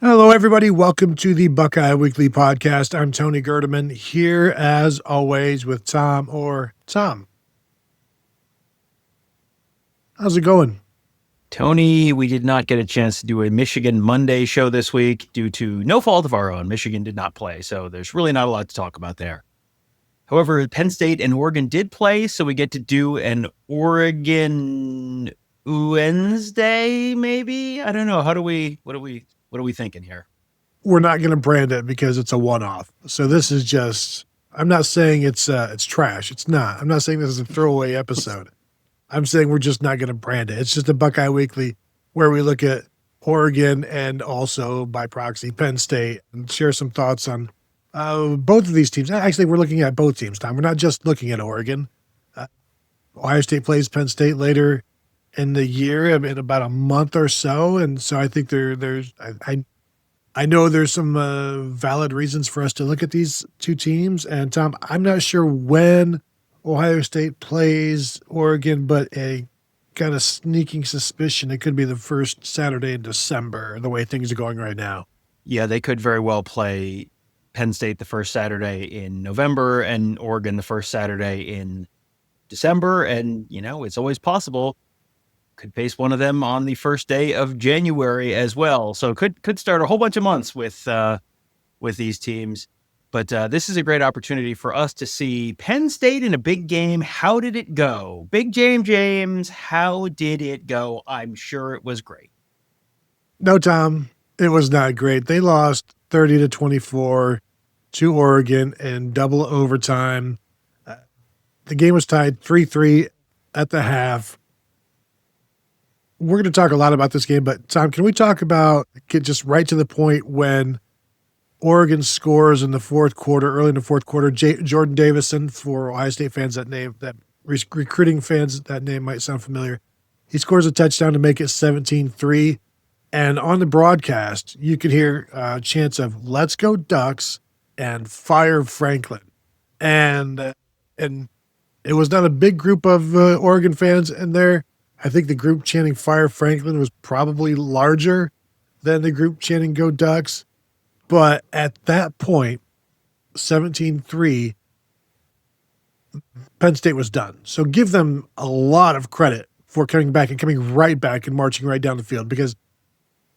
Hello, everybody. Welcome to the Buckeye Weekly Podcast. I'm Tony Gerdeman here, as always, with Tom. Tom, how's it going? Tony, we did not get a chance to do a Michigan Monday show this week due to no fault of our own. Michigan did not play, so there's really not a lot to talk about there. However, Penn State and Oregon did play, so we get to do an Oregon Wednesday, maybe? I don't know. What are we thinking here? We're not going to brand it because it's a one-off. So this is just, I'm not saying it's trash. It's not. I'm not saying this is a throwaway episode. I'm saying we're just not going to brand it. It's just a Buckeye Weekly where we look at Oregon and also by proxy Penn State and share some thoughts on both of these teams. Actually, we're looking at both teams, Tom. We're not just looking at Oregon. Ohio State plays Penn State later in the year, in about a month or so. And so I think I know there's some valid reasons for us to look at these two teams. And Tom, I'm not sure when Ohio State plays Oregon, but a kind of sneaking suspicion it could be the first Saturday in December, the way things are going right now. Yeah, they could very well play Penn State the first Saturday in November and Oregon the first Saturday in December. And, it's always possible. Could face one of them on the first day of January as well. So could start a whole bunch of months with these teams. But this is a great opportunity for us to see Penn State in a big game. How did it go? Big James, how did it go? I'm sure it was great. No, Tom, it was not great. They lost 30-24 to Oregon in double overtime. The game was tied 3-3 at the half. We're going to talk a lot about this game, but Tom, can we get just right to the point when Oregon scores in the fourth quarter, early in the fourth quarter? Jordan Davison, for Ohio State fans, recruiting fans, that name might sound familiar. He scores a touchdown to make it 17-3. And on the broadcast, you could hear chants of "Let's go Ducks" and "Fire Franklin." And it was not a big group of Oregon fans in there. I think the group chanting "Fire Franklin" was probably larger than the group chanting "Go Ducks." But at that point, 17-3, Penn State was done. So give them a lot of credit for coming right back and marching right down the field, because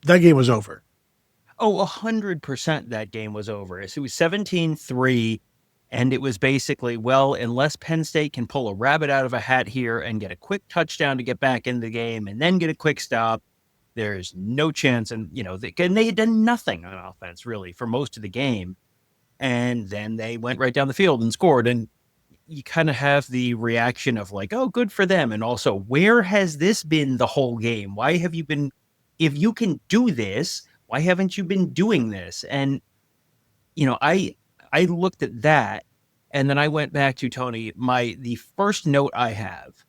that game was over. Oh, 100% that game was over. It was 17-3, and it was basically, well, unless Penn State can pull a rabbit out of a hat here and get a quick touchdown to get back in the game and then get a quick stop, there's no chance. And, they had done nothing on offense, really, for most of the game. And then they went right down the field and scored. And you kind of have the reaction of like, oh, good for them. And also, where has this been the whole game? Why have you been, if you can do this, why haven't you been doing this? And, I looked at that, and then I went back to, Tony, the first note I have,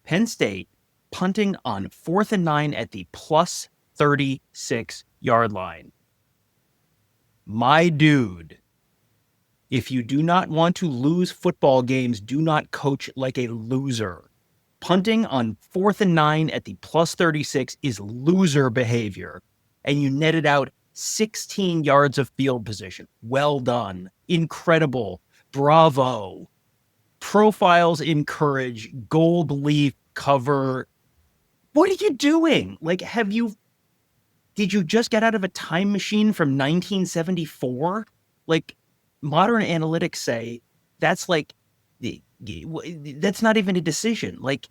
Penn State punting on 4th and 9 at the plus 36 yard line. My dude, if you do not want to lose football games, do not coach like a loser. Punting on 4th and 9 at the plus 36 is loser behavior. And you netted out 16 yards of field position. Well done. Incredible. Bravo. Profiles encourage, gold leaf cover. What are you doing? Like, did you just get out of a time machine from 1974? Like, modern analytics say that's that's not even a decision. Like,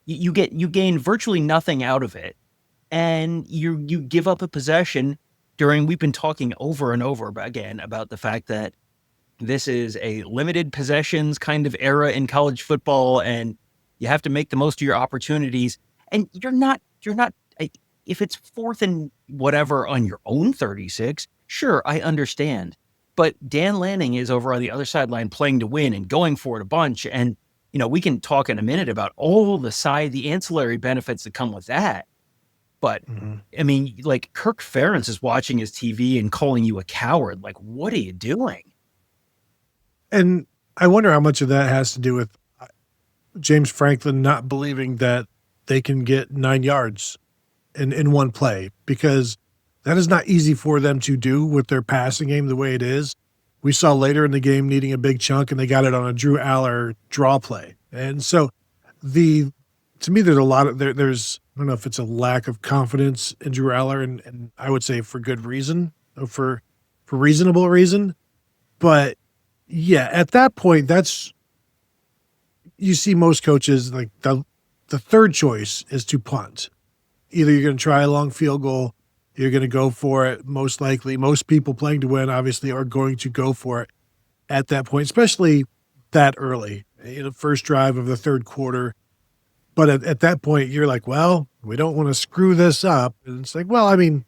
you gain virtually nothing out of it, and you give up a possession we've been talking over and over again about the fact that this is a limited possessions kind of era in college football, and you have to make the most of your opportunities. And you're not, if it's 4th and whatever on your own 36, sure, I understand. But Dan Lanning is over on the other sideline playing to win and going for it a bunch. And, we can talk in a minute about all the ancillary benefits that come with that. But, I mean, like, Kirk Ferentz is watching his TV and calling you a coward. Like, what are you doing? And I wonder how much of that has to do with James Franklin not believing that they can get 9 yards in one play, because That is not easy for them to do with their passing game the way it is. We saw later in the game needing a big chunk, and they got it on a Drew Allar draw play. And so to me, there's a lot of there's I don't know if it's a lack of confidence in Drew Allar, and I would say for good reason, or for reasonable reason. But yeah, at that point, you see most coaches like the third choice is to punt. Either you're going to try a long field goal, you're going to go for it. Most likely, most people playing to win obviously are going to go for it at that point, especially that early in the first drive of the third quarter. But at that point, you're like, well, we don't want to screw this up. And it's like, well, I mean,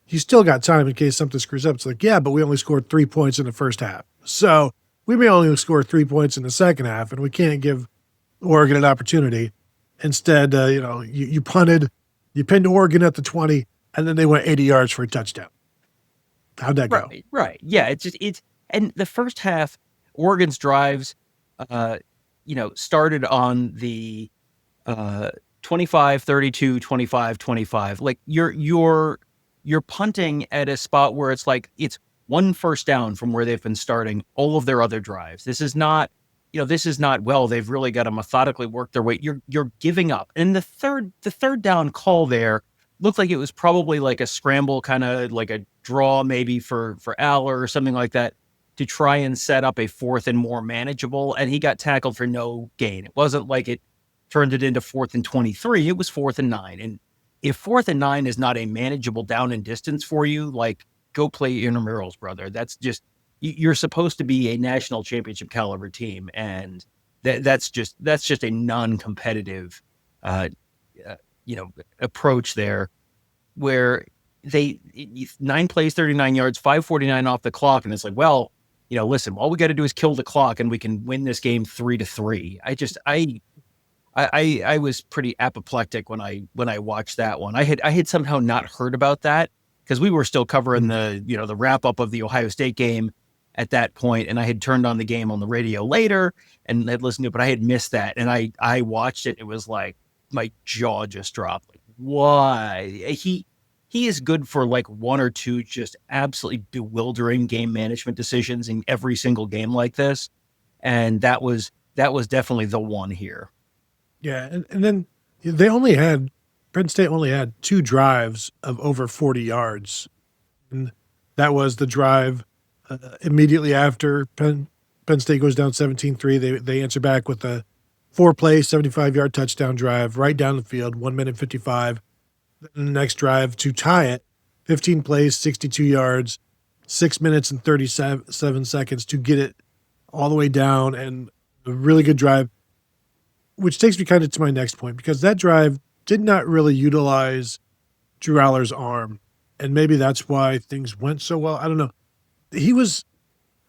you still got time in case something screws up. It's like, yeah, but we only scored 3 points in the first half. So we may only score 3 points in the second half, and we can't give Oregon an opportunity. Instead, you punted, you pinned Oregon at the 20, and then they went 80 yards for a touchdown. How'd that go? Right. Yeah, and the first half, Oregon's drives, started on the 25, 32, 25, 25. Like you're punting at a spot where it's like it's one first down from where they've been starting all of their other drives. This is not, well, they've really got to methodically work their way. You're giving up. And the third down call there looked like it was probably like a scramble, kind of like a draw maybe for Allar or something like that, to try and set up a fourth and more manageable. And he got tackled for no gain. It wasn't like it turned it into 4th and 23. It was 4th and 9. And if 4th and 9 is not a manageable down and distance for you, like, go play intramurals, brother. That's just, you're supposed to be a national championship caliber team. And that's just a non-competitive, approach there, where 9 plays, 39 yards, 5:49 off the clock. And it's like, well, listen, all we got to do is kill the clock and we can win this game 3-3. I was pretty apoplectic when I watched that one. I had somehow not heard about that because we were still covering the wrap up of the Ohio State game at that point, and I had turned on the game on the radio later and had listened to it, but I had missed that, and I watched it. It was like my jaw just dropped. Like, why? He is good for like one or two just absolutely bewildering game management decisions in every single game like this, and that was definitely the one here. Yeah, and then Penn State only had 2 drives of over 40 yards. And that was the drive immediately after Penn State goes down 17-3. They answer back with a 4-play, 75-yard touchdown drive right down the field, 1 minute 55. Then the next drive to tie it, 15 plays, 62 yards, 6 minutes and 37 seconds to get it all the way down, and a really good drive. Which takes me kind of to my next point, because that drive did not really utilize Drew Allar's arm. And maybe that's why things went so well. I don't know. He was,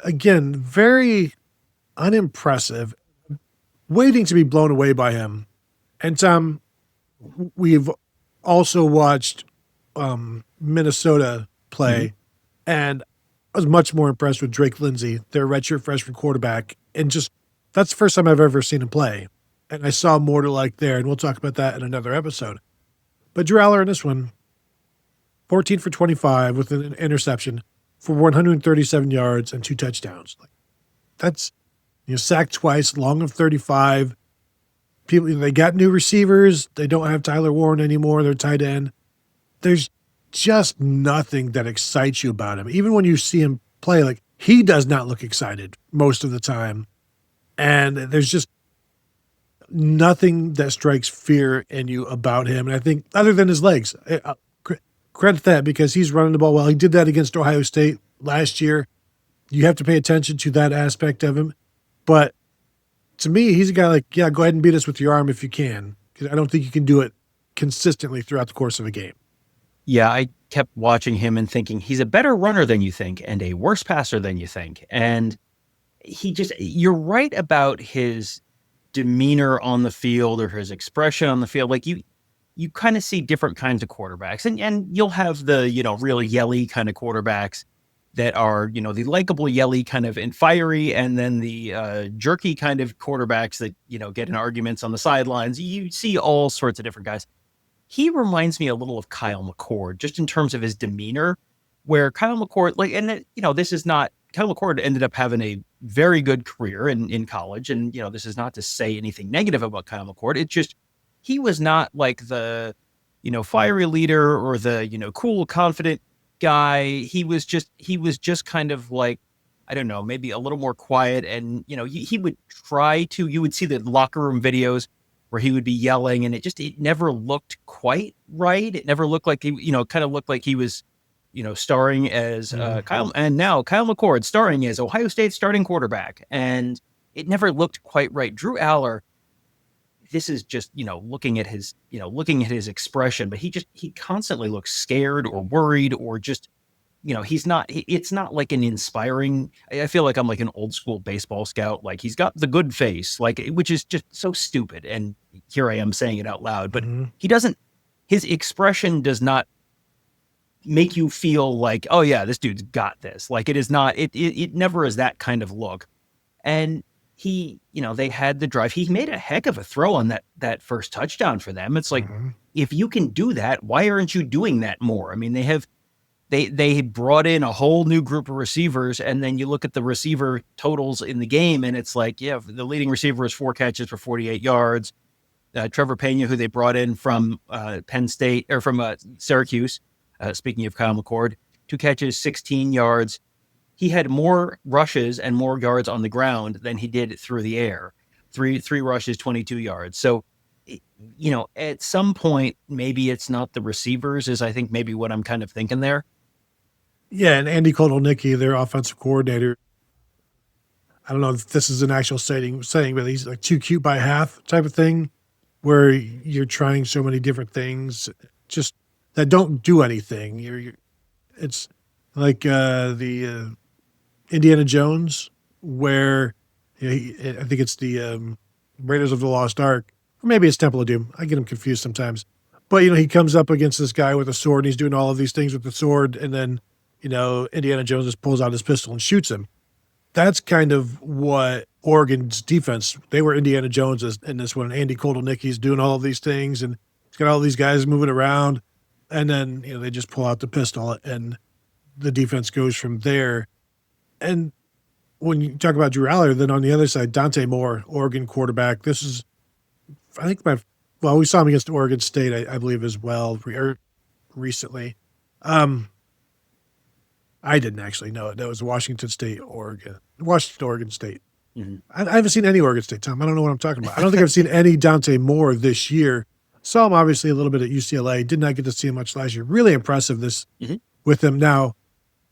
again, very unimpressive, waiting to be blown away by him. And Tom, we've also watched Minnesota play, and I was much more impressed with Drake Lindsey, their redshirt freshman quarterback. And just, that's the first time I've ever seen him play. And I saw more to like there, and we'll talk about that in another episode. But Drew Allar in this one, 14 for 25 with an interception for 137 yards and 2 touchdowns. Like, that's, sacked twice, long of 35. People, they got new receivers. They don't have Tyler Warren anymore, their tight end. There's just nothing that excites you about him. Even when you see him play, like, he does not look excited most of the time. And there's just nothing that strikes fear in you about him. And I think, other than his legs, credit that, because he's running the ball well. He did that against Ohio State last year. You have to pay attention to that aspect of him. But to me, he's a guy like, yeah, go ahead and beat us with your arm if you can, because I don't think you can do it consistently throughout the course of a game. Yeah, I kept watching him and thinking he's a better runner than you think and a worse passer than you think. And you're right about his demeanor on the field or his expression on the field. Like, you kind of see different kinds of quarterbacks, and you'll have the, really yelly kind of quarterbacks that are, the likable yelly kind of and fiery, and then the jerky kind of quarterbacks that, get in arguments on the sidelines. You see all sorts of different guys. he reminds me a little of Kyle McCord, just in terms of his demeanor, where Kyle McCord, Kyle McCord ended up having a very good career in college. And, this is not to say anything negative about Kyle McCord. It's just, he was not like the, fiery leader or the, cool, confident guy. He was just kind of like, I don't know, maybe a little more quiet. And, he would you would see the locker room videos where he would be yelling, and it never looked quite right. It never looked like he, kind of looked like he was, starring as Kyle McCord starring as Ohio State's starting quarterback. And it never looked quite right. Drew Allar, this is just, looking at his expression, but he constantly looks scared or worried, or just, it's not like an inspiring, I feel like I'm like an old school baseball scout. Like, he's got the good face, like, which is just so stupid. And here I am saying it out loud, but his expression does not make you feel like, oh yeah, this dude's got this. Like, it is not, it never is that kind of look. And he, they had the drive. He made a heck of a throw on that first touchdown for them. It's like, if you can do that, why aren't you doing that more? I mean, they brought in a whole new group of receivers, and then you look at the receiver totals in the game, and it's like, yeah, the leading receiver is 4 catches for 48 yards. Trevor Pena, who they brought in from Penn State, or from Syracuse, speaking of Kyle McCord, 2 catches, 16 yards. He had more rushes and more yards on the ground than he did through the air. Three rushes, 22 yards. So, at some point, maybe it's not the receivers, is I think maybe what I'm kind of thinking there. Yeah, and Andy Kotelnicki, their offensive coordinator, I don't know if this is an actual saying, but he's like too cute by half type of thing, where you're trying so many different things just that don't do anything. It's like the Indiana Jones, where I think it's the Raiders of the Lost Ark, or maybe it's Temple of Doom. I get them confused sometimes. But, he comes up against this guy with a sword, and he's doing all of these things with the sword, and then, Indiana Jones just pulls out his pistol and shoots him. That's kind of what Oregon's defense, they were Indiana Jones in this one. Andy Kotelnicki's doing all of these things, and he's got all these guys moving around, and then, they just pull out the pistol, and the defense goes from there. And when you talk about Drew Allar, then on the other side, Dante Moore, Oregon quarterback. This is, I think, we saw him against Oregon State, I believe, as well, recently. I didn't actually know it. That was Washington State, Oregon State. Mm-hmm. I haven't seen any Oregon State, Tom. I don't know what I'm talking about. I don't think I've seen any Dante Moore this year. Saw him obviously a little bit at UCLA. Did not get to see him much last year. Really impressive with him. Now,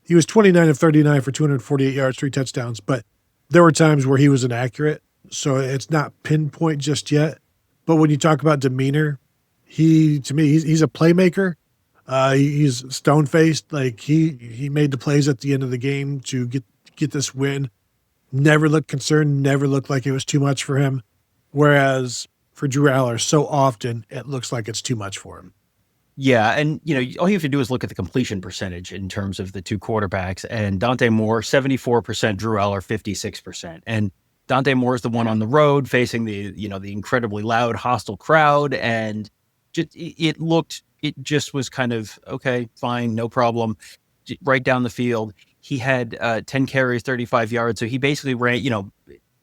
he was 29 of 39 for 248 yards, 3 touchdowns, but there were times where he was inaccurate, so it's not pinpoint just yet. But when you talk about demeanor, he's a playmaker. He's stone-faced. Like, he made the plays at the end of the game to get this win. Never looked concerned, never looked like it was too much for him. Whereas for Drew Allar, so often it looks like it's too much for him. Yeah, and all you have to do is look at the completion percentage in terms of the two quarterbacks. And Dante Moore, 74%, Drew Allar, 56%. And Dante Moore is the one on the road facing the incredibly loud, hostile crowd. And it just was kind of, okay, fine, no problem, right down the field. He had 10 carries, 35 yards. So he basically ran,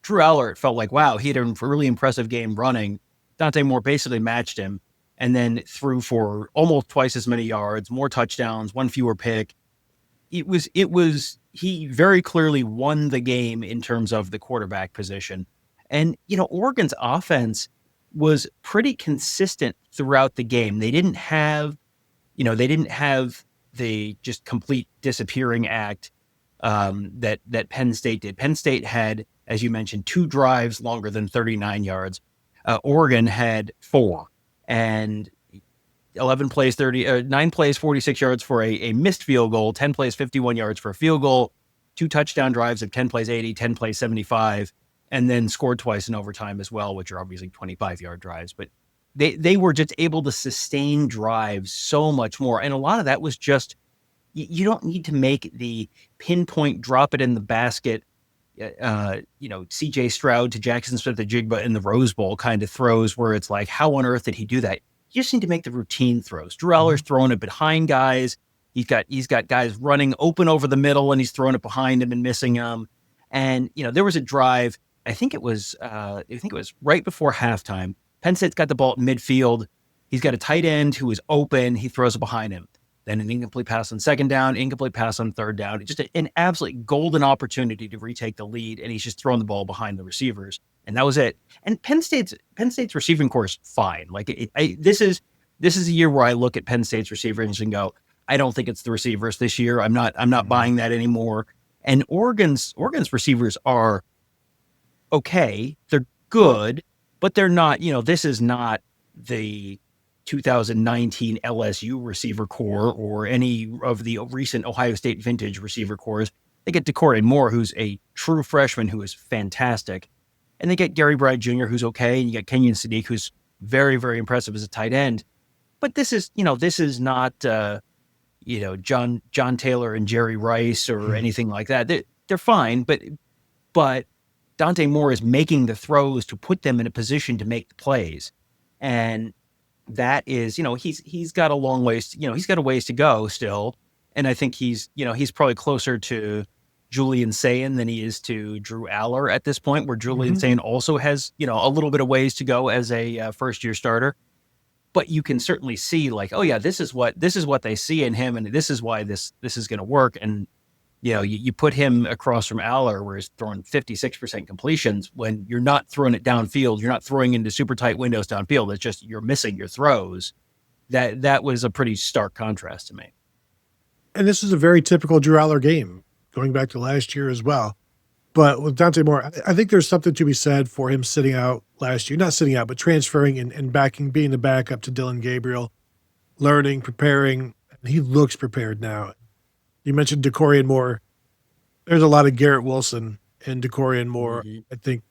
Drew Allar, it felt like, wow, he had a really impressive game running. Dante Moore basically matched him, and then threw for almost twice as many yards, more touchdowns, 1 fewer pick. He very clearly won the game in terms of the quarterback position. And, Oregon's offense was pretty consistent throughout the game. They didn't have the just complete disappearing act that Penn State did. Penn State had, as you mentioned, 2 drives longer than 39 yards. Oregon had 4. And 9 plays, 46 yards for a missed field goal, 10 plays, 51 yards for a field goal, 2 touchdown drives of 10 plays, 80, 10 plays, 75, and then scored twice in overtime as well, which are obviously 25-yard drives. But they were just able to sustain drives so much more. And a lot of that was just, you don't need to make the pinpoint drop it in the basket, CJ Stroud to Jackson Smith-Njigba in the Rose Bowl kind of throws where it's like, how on earth did he do that? You just need to make the routine throws. Drew Allar's throwing it behind guys. He's got guys running open over the middle, and he's throwing it behind him and missing them. And there was a drive. I think it was right before halftime. Penn State's got the ball at midfield. He's got a tight end who is open. He throws it behind him. Then an incomplete pass on second down, incomplete pass on third down. Just an absolute golden opportunity to retake the lead, and he's just throwing the ball behind the receivers, and that was it. And Penn State's receiving core is fine. Like this is a year where I look at Penn State's receivers and go, I don't think it's the receivers this year. I'm not buying that anymore. And Oregon's receivers are okay. They're good, but they're not. This is not the 2019 LSU receiver core or any of the recent Ohio State vintage receiver cores. They get DeCorian Moore, who's a true freshman who is fantastic. And they get Gary Bryant Jr., who's okay. And you get Kenyon Sadiq, who's very, very impressive as a tight end. But this is not, John Taylor and Jerry Rice or anything like that. They're fine, but Dante Moore is making the throws to put them in a position to make the plays. And that is, he's got a long ways, he's got a ways to go still. And I think he's probably closer to Julian Sayin than he is to Drew Allar at this point, where Julian Sayin also has, a little bit of ways to go as a first-year starter. But you can certainly see, like, oh yeah, this is what they see in him, and this is why this is going to work. And you put him across from Allar, where he's throwing 56% completions when you're not throwing it downfield, you're not throwing into super tight windows downfield. It's just you're missing your throws. That was a pretty stark contrast to me. And this is a very typical Drew Allar game, going back to last year as well. But with Dante Moore, I think there's something to be said for him sitting out last year. Not sitting out, but transferring and being the backup to Dylan Gabriel, learning, preparing. He looks prepared now. You mentioned DeCorian Moore. There's a lot of Garrett Wilson in DeCorian Moore, I think,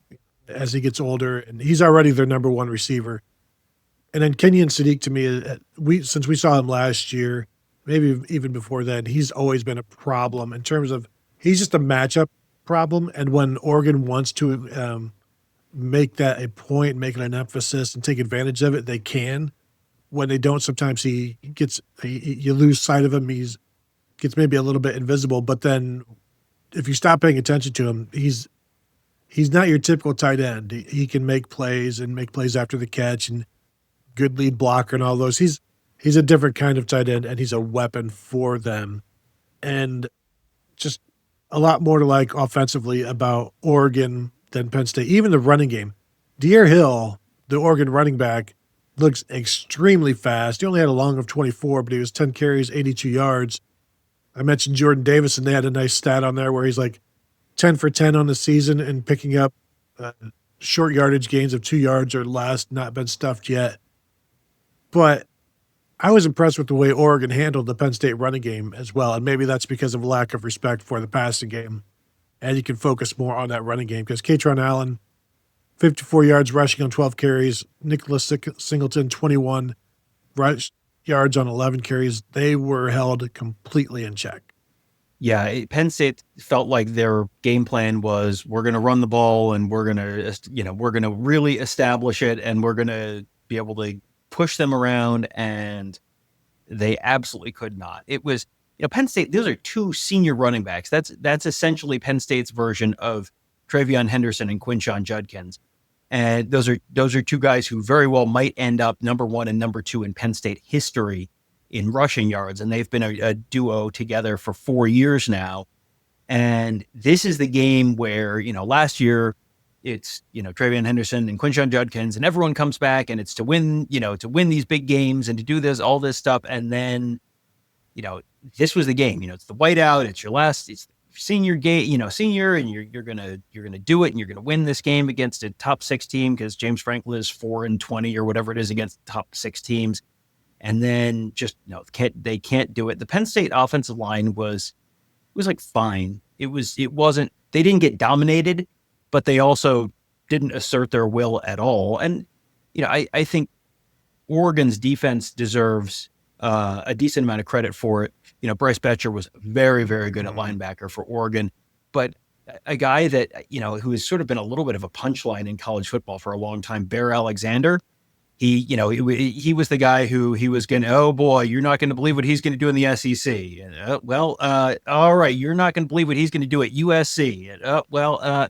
as he gets older. And he's already their number one receiver. And then Kenyon Sadiq, to me, since we saw him last year, maybe even before then, he's always been a problem in terms of he's just a matchup problem. And when Oregon wants to make that a point, make it an emphasis, and take advantage of it, they can. When they don't, sometimes you lose sight of him. Gets maybe a little bit invisible, but then if you stop paying attention to him, he's not your typical tight end. He can make plays after the catch and good lead blocker and all those. He's a different kind of tight end, and he's a weapon for them. And just a lot more to like offensively about Oregon than Penn State. Even the running game. De'Aaron Hill, the Oregon running back, looks extremely fast. He only had a long of 24, but he was 10 carries, 82 yards. I mentioned Jordan Davis, and they had a nice stat on there where he's like 10 for 10 on the season and picking up short yardage gains of 2 yards or less, not been stuffed yet. But I was impressed with the way Oregon handled the Penn State running game as well, and maybe that's because of lack of respect for the passing game, and you can focus more on that running game because Katron Allen, 54 yards rushing on 12 carries, Nicholas Singleton, 21 yards on 11 carries. They were held completely in check. Yeah, Penn State felt like their game plan was we're going to run the ball and we're going to really establish it and we're going to be able to push them around, and they absolutely could not. It was, Penn State, those are two senior running backs. That's essentially Penn State's version of Travion Henderson and Quinshon Judkins. And those are two guys who very well might end up number one and number two in Penn State history in rushing yards. And they've been a duo together for 4 years now. And this is the game where, last year it's, Travion Henderson and Quinshon Judkins, and everyone comes back and it's to win these big games and to do all this stuff. And then, this was the game, it's the whiteout, it's your last, it's senior game, senior, and you're gonna do it, and you're gonna win this game against a top 6 team because James Franklin is 4-20 or whatever it is against top 6 teams, and then just they can't do it. The Penn State offensive line was like fine. It wasn't, they didn't get dominated, but they also didn't assert their will at all. And I think Oregon's defense deserves a decent amount of credit for it. Bryce Betcher was very, very good at linebacker for Oregon, but a guy that, who has sort of been a little bit of a punchline in college football for a long time, Bear Alexander, he was the guy who he was going to, oh boy, you're not going to believe what he's going to do in the SEC. And, all right, you're not going to believe what he's going to do at USC. And,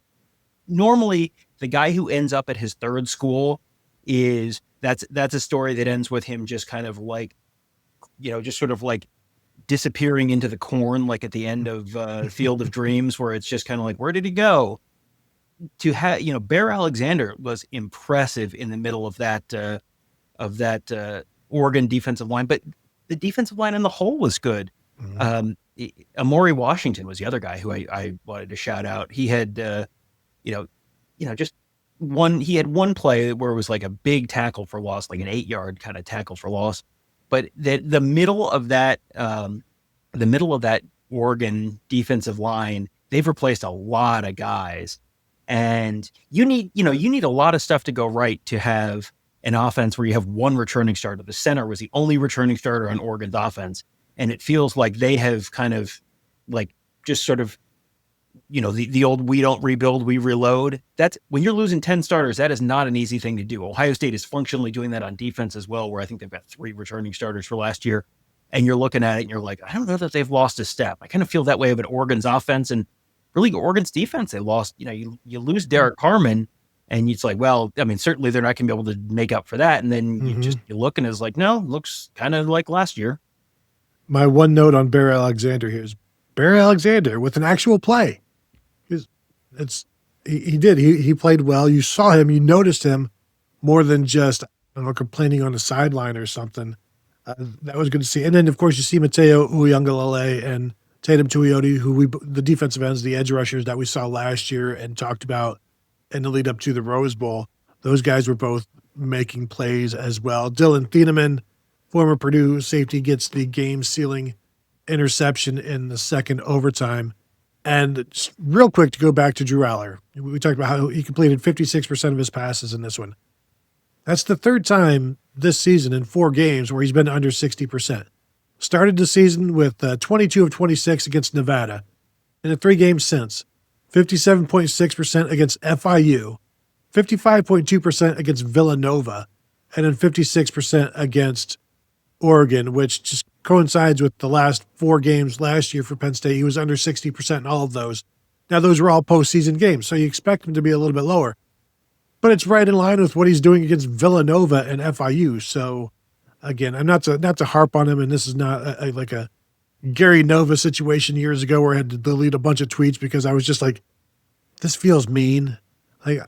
normally the guy who ends up at his third school that's a story that ends with him just kind of like, just sort of like disappearing into the corn, like at the end of Field of Dreams, where it's just kind of like, where did he go? To have, Bear Alexander was impressive in the middle of that Oregon defensive line, but the defensive line in the whole was good. Mhm. Amori Washington was the other guy who I wanted to shout out. He had, just he had one play where it was like a big tackle for loss, like an 8-yard kind of tackle for loss. But the middle of that Oregon defensive line, they've replaced a lot of guys. And you need a lot of stuff to go right to have an offense where you have one returning starter. The center was the only returning starter on Oregon's offense. And it feels like they have kind of like just sort of, the old, we don't rebuild, we reload. That's when you're losing 10 starters, that is not an easy thing to do. Ohio State is functionally doing that on defense as well, where I think they've got 3 returning starters for last year. And you're looking at it and you're like, I don't know that they've lost a step. I kind of feel that way about Oregon's offense and really Oregon's defense. They lost, you lose Derek Carman and it's like, well, I mean, certainly they're not going to be able to make up for that. And then you look and it's like, no, looks kind of like last year. My one note on Bear Alexander here is Bear Alexander with an actual play. He played well. You saw him, you noticed him more than just, complaining on the sideline or something. That was good to see. And then, of course, you see Mateo Uiagalelei and Tatum Tuioti, who the defensive ends, the edge rushers that we saw last year and talked about in the lead up to the Rose Bowl. Those guys were both making plays as well. Dylan Thieneman, former Purdue safety, gets the game-sealing interception in the second overtime. And just real quick to go back to Drew Allar. We talked about how he completed 56% of his passes in this one. That's the third time this season in 4 games where he's been under 60%. Started the season with 22 of 26 against Nevada. In the 3 games since, 57.6% against FIU, 55.2% against Villanova, and then 56% against Oregon, which just coincides with the last 4 games last year for Penn State. He was under 60% in all of those. Now, those were all postseason games, so you expect him to be a little bit lower. But it's right in line with what he's doing against Villanova and FIU. So, again, I'm not to harp on him, and this is not like a Gary Nova situation years ago where I had to delete a bunch of tweets because I was just like, this feels mean. Like,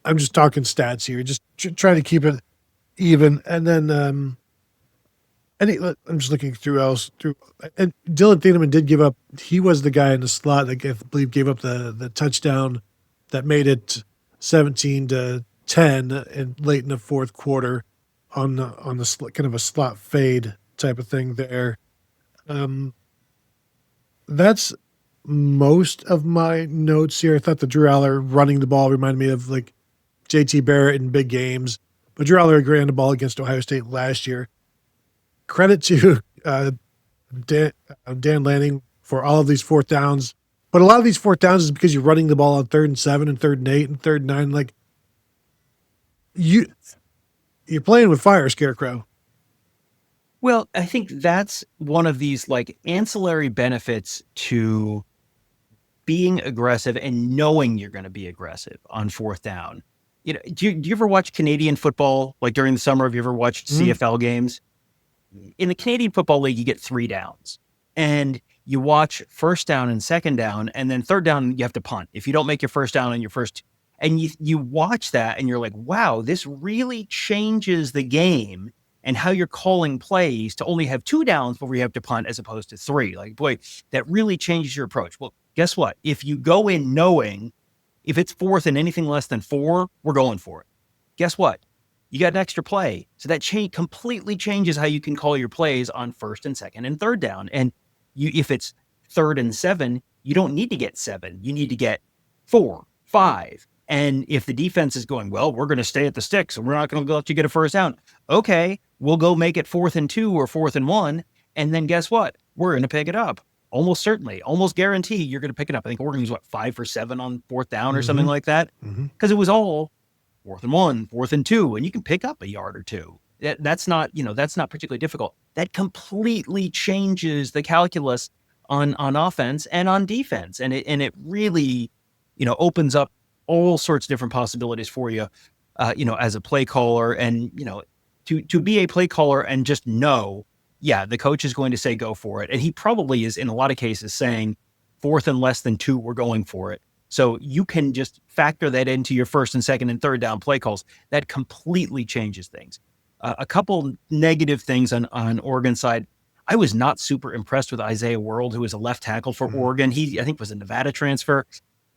I'm just talking stats here, just trying to keep it even. And then I'm just looking through and Dylan Thieneman did give up. He was the guy in the slot that I believe gave up the touchdown that made it 17-10 and late in the fourth quarter on the kind of a slot fade type of thing there. That's most of my notes here. I thought the Drew Allar running the ball reminded me of like JT Barrett in big games, but Drew Allar ran the ball against Ohio State last year. Credit to Dan Lanning for all of these 4th downs. But a lot of these 4th downs is because you're running the ball on 3rd and 7 and 3rd and 8 and 3rd and 9. Like you're playing with fire, Scarecrow. Well, I think that's one of these like ancillary benefits to being aggressive and knowing you're going to be aggressive on 4th down. Do you ever watch Canadian football? Like during the summer, have you ever watched CFL games? In the Canadian Football League, you get 3 downs and you watch 1st down and 2nd down, and then 3rd down, you have to punt. If you don't make your 1st down on your first, and you watch that and you're like, wow, this really changes the game and how you're calling plays to only have 2 downs before you have to punt as opposed to 3. Like, boy, that really changes your approach. Well, guess what? If you go in knowing if it's 4th and anything less than 4, we're going for it. Guess what? You got an extra play. So that completely changes how you can call your plays on 1st and 2nd and 3rd down. And if it's 3rd and 7, you don't need to get 7. You need to get 4, 5. And if the defense is going, well, we're going to stay at the sticks and we're not going to let you get a 1st down. Okay, we'll go make it 4th and 2 or 4th and 1. And then guess what? We're going to pick it up. Almost certainly, almost guarantee you're going to pick it up. I think Oregon was 5 for 7 on 4th down or something like that. Because it was all 4th and 1, 4th and 2, and you can pick up a yard or two. That's not particularly difficult. That completely changes the calculus on offense and on defense. And it really, opens up all sorts of different possibilities for you, as a play caller. And, to be a play caller and just know, the coach is going to say, go for it. And he probably is in a lot of cases saying 4th and less than 2, we're going for it. So you can just factor that into your 1st and 2nd and 3rd down play calls. That completely changes things. A couple negative things on Oregon's side. I was not super impressed with Isaiah World, who was a left tackle for Oregon. He, I think, was a Nevada transfer.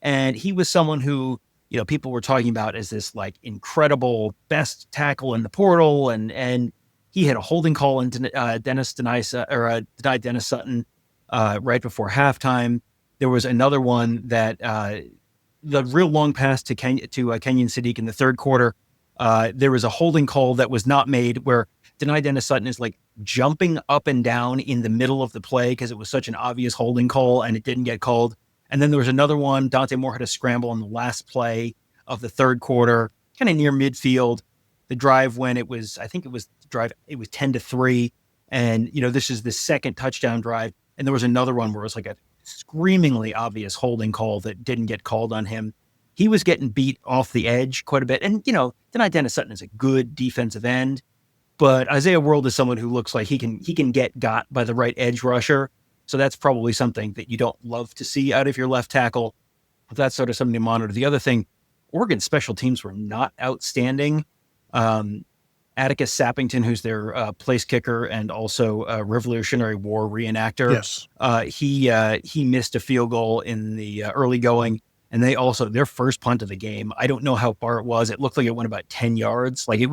And he was someone who, people were talking about as this like incredible best tackle in the portal. And he had a holding call and denied Dennis Sutton right before halftime. There was another one that the real long pass to Kenyon Sadiq in the 3rd quarter. There was a holding call that was not made where Dennis Sutton is like jumping up and down in the middle of the play because it was such an obvious holding call and it didn't get called. And then there was another one. Dante Moore had a scramble on the last play of the 3rd quarter, kind of near midfield. The drive when it was 10-3. And, this is the 2nd touchdown drive. And there was another one where it was like a screamingly obvious holding call that didn't get called on him. He was getting beat off the edge quite a bit. And, Dennis Sutton is a good defensive end, but Isaiah World is someone who looks like he can get got by the right edge rusher. So that's probably something that you don't love to see out of your left tackle. But that's sort of something to monitor. The other thing, Oregon's special teams were not outstanding. Atticus Sappington, who's their place kicker and also a Revolutionary War reenactor. Yes. He missed a field goal in the early going. And they also, their first punt of the game, I don't know how far it was. It looked like it went about 10 yards. Like it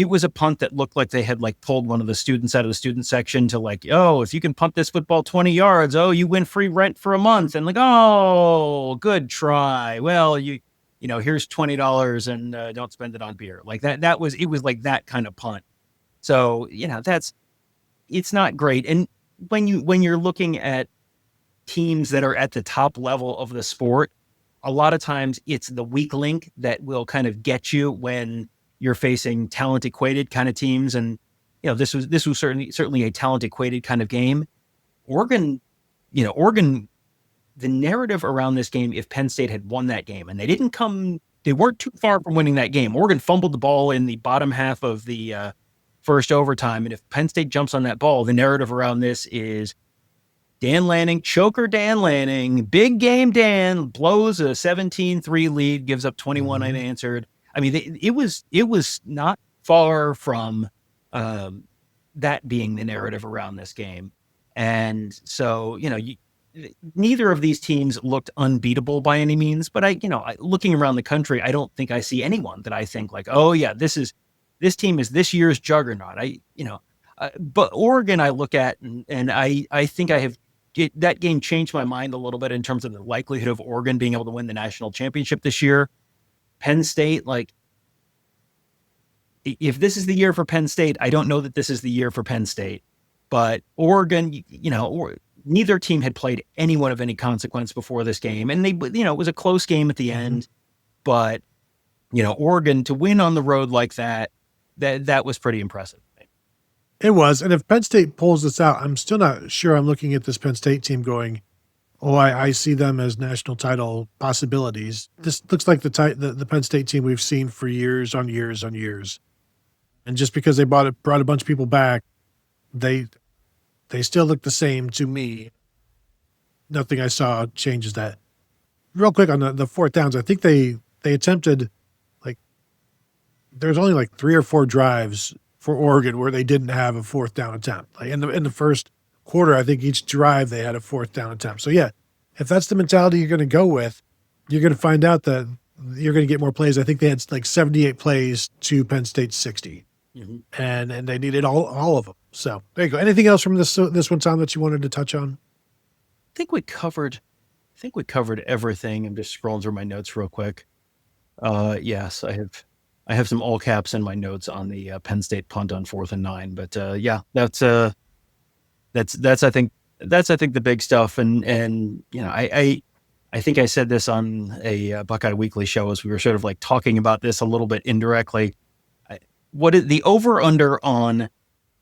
was a punt that looked like they had like pulled one of the students out of the student section to like, oh, if you can punt this football 20 yards, oh, you win free rent for a month. And like, oh, good try. Well, here's $20 and don't spend it on beer. Like it was like that kind of punt. So, it's not great. And when you're looking at teams that are at the top level of the sport, a lot of times it's the weak link that will kind of get you when you're facing talent equated kind of teams. And, this was certainly a talent equated kind of game. Oregon, the narrative around this game, if Penn State had won that game, and they weren't too far from winning that game. Oregon fumbled the ball in the bottom half of the first overtime. And if Penn State jumps on that ball, the narrative around this is Dan Lanning, choker Dan Lanning, big game Dan, blows a 17-3 lead, gives up 21 unanswered. I mean, it was not far from that being the narrative around this game. And so, neither of these teams looked unbeatable by any means, but looking around the country, I don't think I see anyone that I think like, oh yeah, this team is this year's juggernaut. But Oregon I look at and I think that game changed my mind a little bit in terms of the likelihood of Oregon being able to win the national championship this year. Penn State, like, if this is the year for Penn State, I don't know that this is the year for Penn State. But Oregon, neither team had played anyone of any consequence before this game. And it was a close game at the end. But, Oregon to win on the road like that was pretty impressive. It was. And if Penn State pulls this out, I'm still not sure I'm looking at this Penn State team going, oh, I see them as national title possibilities. This looks like the Penn State team we've seen for years on years on years. And just because they brought a bunch of people back, they still look the same to me. Nothing I saw changes that. Real quick on the 4th downs, I think they attempted, like, there's only like 3 or 4 drives for Oregon where they didn't have a 4th down attempt. Like in the first quarter, I think each drive they had a 4th down attempt. So yeah, if that's the mentality you're going to go with, you're going to find out that you're going to get more plays. I think they had like 78 plays to Penn State's 60, and they needed all of them. So there you go. Anything else from this one, Tom, that you wanted to touch on? I think we covered everything. I'm just scrolling through my notes real quick. Yes, I have some all caps in my notes on the Penn State punt on 4th and 9, but that's I think the big stuff. And I I think I said this on a Buckeye Weekly show as we were sort of like talking about this a little bit indirectly. What is the over-under on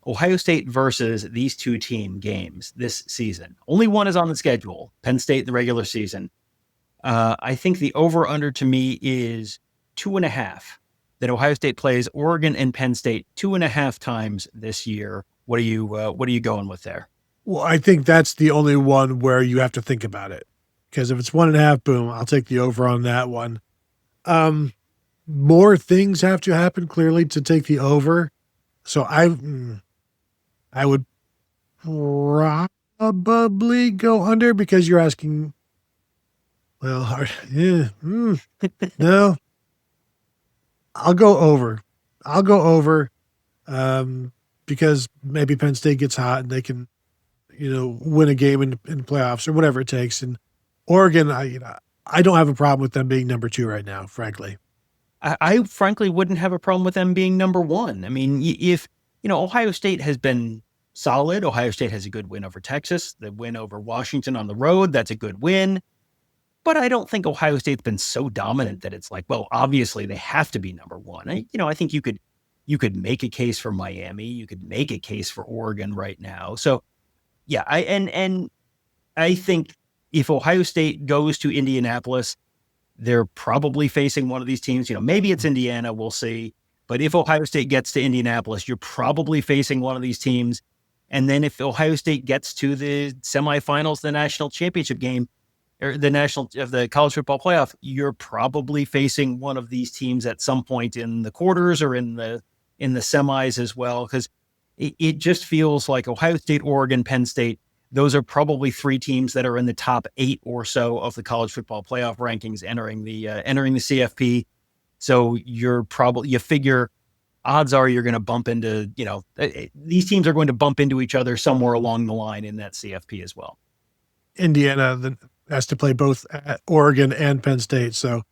Ohio State versus these two team games this season? Only one is on the schedule, Penn State in the regular season. I think the over-under to me is 2.5, that Ohio State plays Oregon and Penn State 2.5 times this year. What are you going with there? Well, I think that's the only one where you have to think about it. Because if it's 1.5, boom, I'll take the over on that one. More things have to happen clearly to take the over. So I would probably go under because you're asking, well, no, I'll go over. Because maybe Penn State gets hot and they can, win a game in the playoffs or whatever it takes. And Oregon, I don't have a problem with them being number 2 right now, frankly. I frankly wouldn't have a problem with them being number 1. I mean, if, Ohio State has been solid. Ohio State has a good win over Texas. The win over Washington on the road, that's a good win. But I don't think Ohio State's been so dominant that it's like, well, obviously they have to be number 1. I think you could make a case for Miami. You could make a case for Oregon right now. So, yeah, I think if Ohio State goes to Indianapolis, they're probably facing one of these teams. Maybe it's Indiana, we'll see. But if Ohio State gets to Indianapolis, you're probably facing one of these teams. And then if Ohio State gets to the semifinals, the national championship game, or the college football playoff, you're probably facing one of these teams at some point in the quarters or in the semis as well. Because it just feels like Ohio State, Oregon, Penn State, those are probably 3 teams that are in the top 8 or so of the college football playoff rankings entering the CFP. So you figure odds are you're going to bump into, these teams are going to bump into each other somewhere along the line in that CFP as well. Indiana has to play both at Oregon and Penn State. So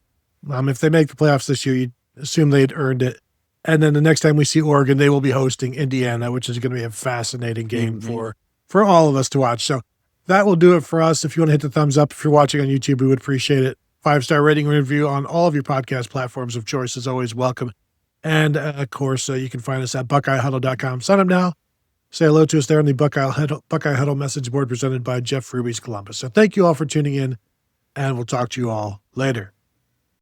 if they make the playoffs this year, you'd assume they'd earned it. And then the next time we see Oregon, they will be hosting Indiana, which is going to be a fascinating game for all of us to watch. So that will do it for us. If you want to hit the thumbs up, if you're watching on YouTube, we would appreciate it. 5-star rating and review on all of your podcast platforms of choice is always welcome. And of course, you can find us at BuckeyeHuddle.com. Sign up now. Say hello to us there on the Buckeye Huddle message board presented by Jeff Ruby's Columbus. So thank you all for tuning in, and we'll talk to you all later.